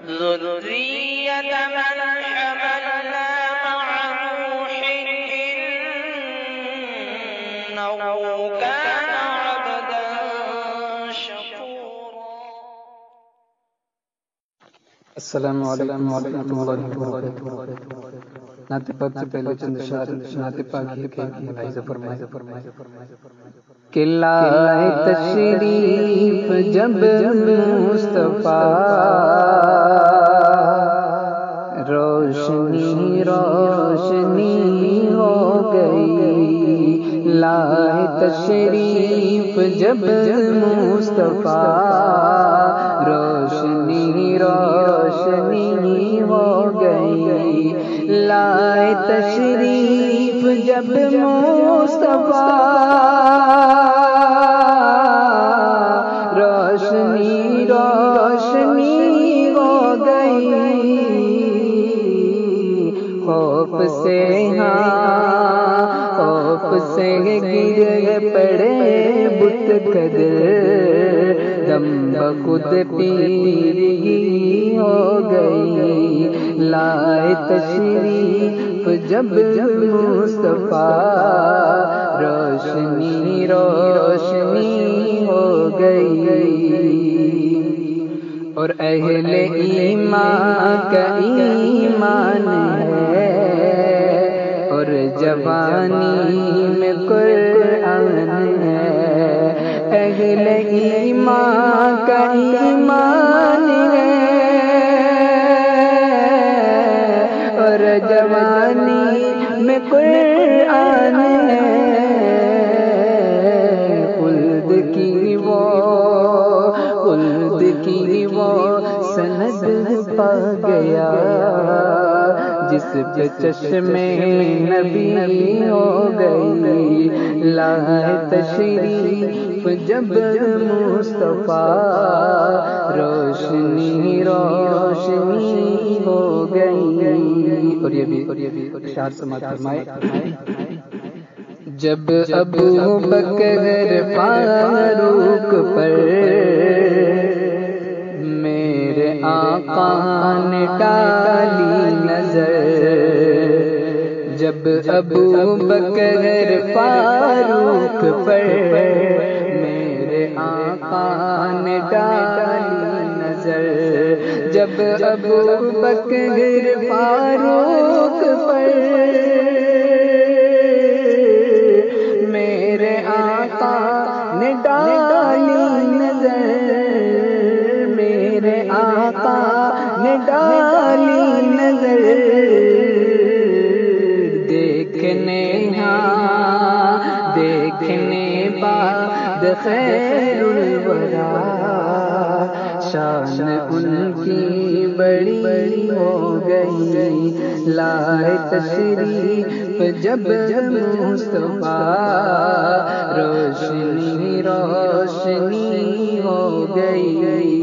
ذرية من حملنا مع نوح إنه كان عبدا شكورا. السلام علیکم ورحمۃ اللہ وبرکاتہ. نعت پاک سے پہلے چند اشعار نعت پاک کے ملاحظہ فرمائیں کہ لائے تشریف جب مصطفیٰ روشنی روشنی ہو گئی. لائے تشریف جب مصطفیٰ روشنی روشنی ہو گئی. لائے تشریف جب مصطفیٰ روشنی روشنی ہو گئی. خوف سے خوف سے گر پڑے بت قدر دم بخود پیری ہو گئی. لائے تشریف جب مصطفیٰ روشنی روشنی ہو گئی. اور اہل ایمان کا ایمان ہے اور جوانی میں قرآن ہے. اہل ایمان کا ایمان ہے اور جوانی میں قرآن ہے. خلد کی وہ سند پا گیا جس پہ چشمے نبی ہو گئی. لائے تشریف جب مصطفیٰ روشنی روشنی ہو گئی. اور یہ بھی اشعار سماعت فرمائے. جب ابو بکر فاروق پر میرے آقا نے ڈالی نظر. جب ابو بکر فاروق پر میرے آقا نے ڈالی نظر. جب ابو بکر فاروق پر میرے آقا نے ڈالی نظر. میرے آقا نے ڈالی نظر. دیکھنے بعد خیر الورا شان ان کی بڑی ہو گئی. لائے تشریف جب مصطفیٰ روشنی روشنی ہو گئی.